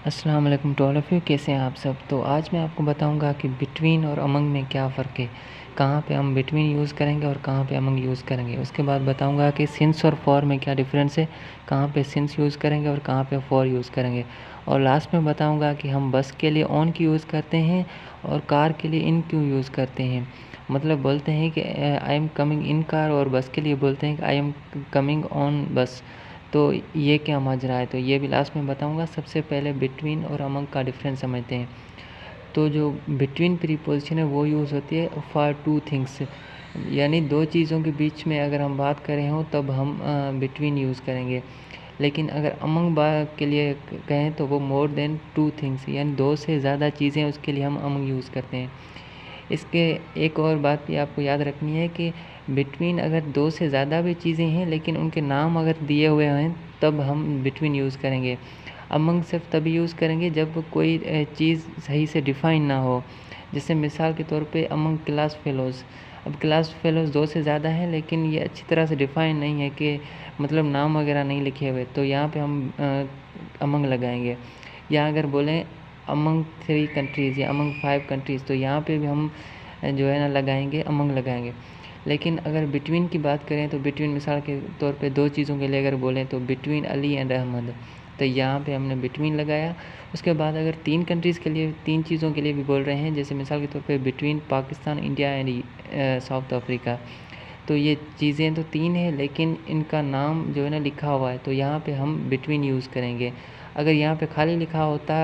अस्सलाम वालेकुम to all of you. कैसे हैं आप सब। तो आज मैं आपको बताऊंगा कि बिटवीन और अमंग में क्या फ़र्क है, कहाँ पे हम बिटवीन यूज़ करेंगे और कहाँ पे अमंग यूज़ करेंगे। उसके बाद बताऊंगा कि सिंस और फॉर में क्या डिफरेंस है, कहाँ पे सिंस यूज़ करेंगे और कहाँ पे फॉर यूज़ करेंगे। और लास्ट में बताऊंगा कि हम बस के लिए ऑन क्यों यूज़ करते हैं और कार के लिए इन क्यों यूज़ करते हैं। मतलब बोलते हैं कि I am coming in car, और बस के लिए बोलते हैं कि आई एम कमिंग ऑन बस। तो ये क्या माजरा है, तो ये भी लास्ट में बताऊंगा। सबसे पहले बिटवीन और अमंग का डिफरेंस समझते हैं। तो जो बिटवीन प्रीपोजिशन है वो यूज़ होती है फॉर टू थिंग्स, यानी दो चीज़ों के बीच में अगर हम बात करें हो तब हम बिटवीन यूज़ करेंगे। लेकिन अगर अमंग बात के लिए कहें तो वो मोर देन टू थिंग्स, यानी दो से ज़्यादा चीज़ें, उसके लिए हम अमंग यूज़ करते हैं। इसके एक और बात भी आपको याद रखनी है कि बिटवीन अगर दो से ज़्यादा भी चीज़ें हैं लेकिन उनके नाम अगर दिए हुए हैं तब हम बिटवीन यूज़ करेंगे। अमंग सिर्फ तभी यूज़ करेंगे जब कोई चीज़ सही से डिफ़ाइन ना हो। जैसे मिसाल के तौर पे अमंग क्लास फेलोज़। अब क्लास फेलोज़ दो से ज़्यादा हैं लेकिन ये अच्छी तरह से डिफ़ाइन नहीं है कि मतलब नाम वगैरह नहीं लिखे हुए, तो यहाँ पे हम अमंग लगाएंगे। या अगर बोलें अमंग 3 कंट्रीज़ या अमंग 5 कंट्रीज़, तो यहाँ पे भी हम जो है ना लगाएंगे, अमंग लगाएंगे। लेकिन अगर बिटवीन की बात करें तो बिटवीन मिसाल के तौर पे दो चीज़ों के लिए अगर बोलें तो बिटवीन अली एंड अहमद, तो यहाँ पे हमने बिटवीन लगाया। उसके बाद अगर 3 कंट्रीज़ के लिए, 3 चीज़ों के लिए भी बोल रहे हैं, जैसे मिसाल के तौर पे between Pakistan, India and south Africa, तो ये चीज़ें तो 3 हैं लेकिन इनका नाम जो है ना लिखा हुआ है, तो यहाँ पे हम बिटवीन यूज़ करेंगे। अगर यहाँ पे खाली लिखा होता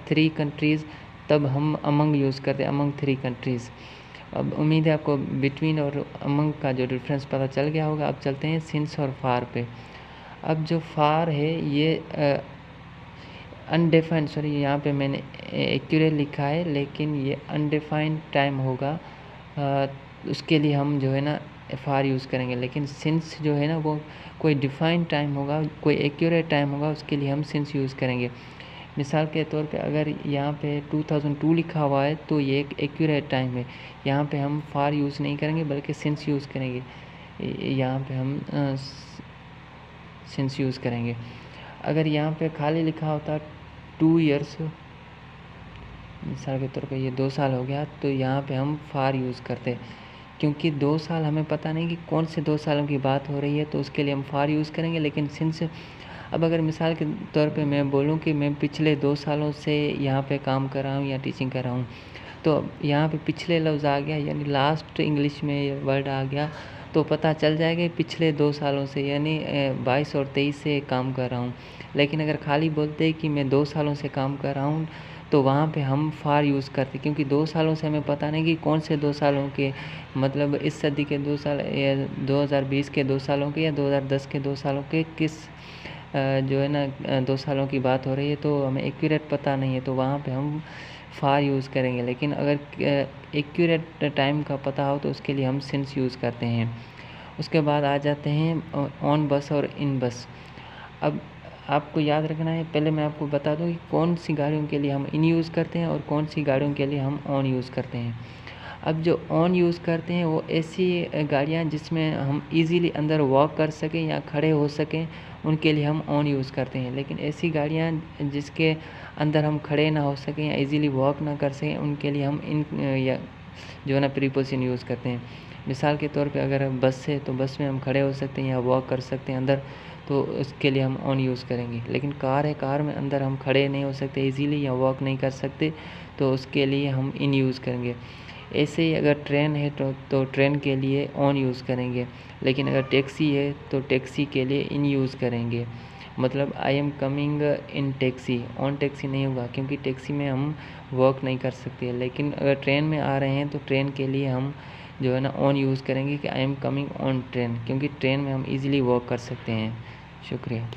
3 कंट्रीज़, तब हम अमंग यूज़ करते, अमंग 3 कंट्रीज़। अब उम्मीद है आपको बिटवीन और अमंग का जो डिफरेंस पता चल गया होगा। अब चलते हैं सिंस और फार पे। अब जो फार है ये अनडिफाइंड, सॉरी यहाँ पे मैंने एक्यूरेट लिखा है लेकिन ये अनडिफाइंड टाइम होगा, उसके लिए हम जो है ना फार यूज़ करेंगे। लेकिन सिंस जो है ना वो कोई डिफाइंड टाइम होगा, कोई एक्यूरेट टाइम होगा, उसके लिए हम सिंस यूज़ करेंगे। मिसाल के तौर पे अगर यहाँ पे 2002 लिखा हुआ है तो ये एक एक्यूरेट टाइम है, यहाँ पे हम फार यूज़ नहीं करेंगे बल्कि सिंस यूज़ करेंगे। यहाँ पे हम सिंस यूज़ करेंगे। अगर यहाँ पे खाली लिखा होता 2 ईयर्स, मिसाल के तौर पे ये 2 साल हो गया, तो यहाँ पे हम फार यूज़ करते, क्योंकि 2 साल हमें पता नहीं कि कौन से 2 सालों की बात हो रही है, तो उसके लिए हम फार यूज़ करेंगे। लेकिन सिंस, अब अगर मिसाल के तौर पे मैं बोलूँ कि मैं पिछले 2 सालों से यहाँ पे काम कर रहा हूँ या टीचिंग कर रहा हूँ, तो यहाँ पे पिछले लफ्ज़ आ गया, यानी लास्ट इंग्लिश में ये वर्ड आ गया, तो पता चल जाएगा पिछले 2 सालों से, यानी 22 और 23 से काम कर रहा हूँ। लेकिन अगर खाली बोलते कि मैं 2 सालों से काम कर रहा हूँ, तो वहाँ पे हम फार यूज़ करते, क्योंकि 2 सालों से हमें पता नहीं कि कौन से 2 सालों के, मतलब इस सदी के 2 साल या 2020 के 2 सालों के या 2010 के 2 सालों के किस जो है ना 2 सालों की बात हो रही है, तो हमें एक्यूरेट पता नहीं है, तो वहाँ पे हम फार यूज़ करेंगे। लेकिन अगर एक्यूरेट टाइम का पता हो तो उसके लिए हम सिंस यूज़ करते हैं। उसके बाद आ जाते हैं ऑन बस और इन बस। अब आपको याद रखना है, पहले मैं आपको बता दूं कि कौन सी गाड़ियों के लिए हम इन यूज़ करते हैं और कौन सी गाड़ियों के लिए हम ऑन यूज़ करते हैं। अब जो ऑन यूज़ करते हैं वो ऐसी गाड़ियाँ जिसमें हम इजीली अंदर वॉक कर सकें या खड़े हो सकें, उनके लिए हम ऑन यूज़ करते हैं। लेकिन ऐसी गाड़ियाँ जिसके अंदर हम खड़े ना हो सकें या इजीली वॉक ना कर सकें, उनके लिए हम इन या जो है ना प्रीपोजिशन यूज़ करते हैं। मिसाल के तौर पे अगर बस है तो बस में हम खड़े हो सकते हैं या वॉक कर सकते हैं अंदर, तो उसके लिए हम ऑन यूज़ करेंगे। लेकिन कार है, कार में अंदर हम खड़े नहीं हो सकते इजीली या वॉक नहीं कर सकते, तो उसके लिए हम इन यूज़ करेंगे। ऐसे ही अगर ट्रेन है तो ट्रेन के लिए ऑन यूज़ करेंगे। लेकिन अगर टैक्सी है तो टैक्सी के लिए इन यूज़ करेंगे। मतलब I am coming in taxi, on taxi नहीं होगा क्योंकि टैक्सी में हम वॉक नहीं कर सकते। लेकिन अगर ट्रेन में आ रहे हैं तो ट्रेन के लिए हम जो है ना ऑन यूज़ करेंगे कि I am coming on train, क्योंकि ट्रेन में हम इजीली वॉक कर सकते हैं। शुक्रिया।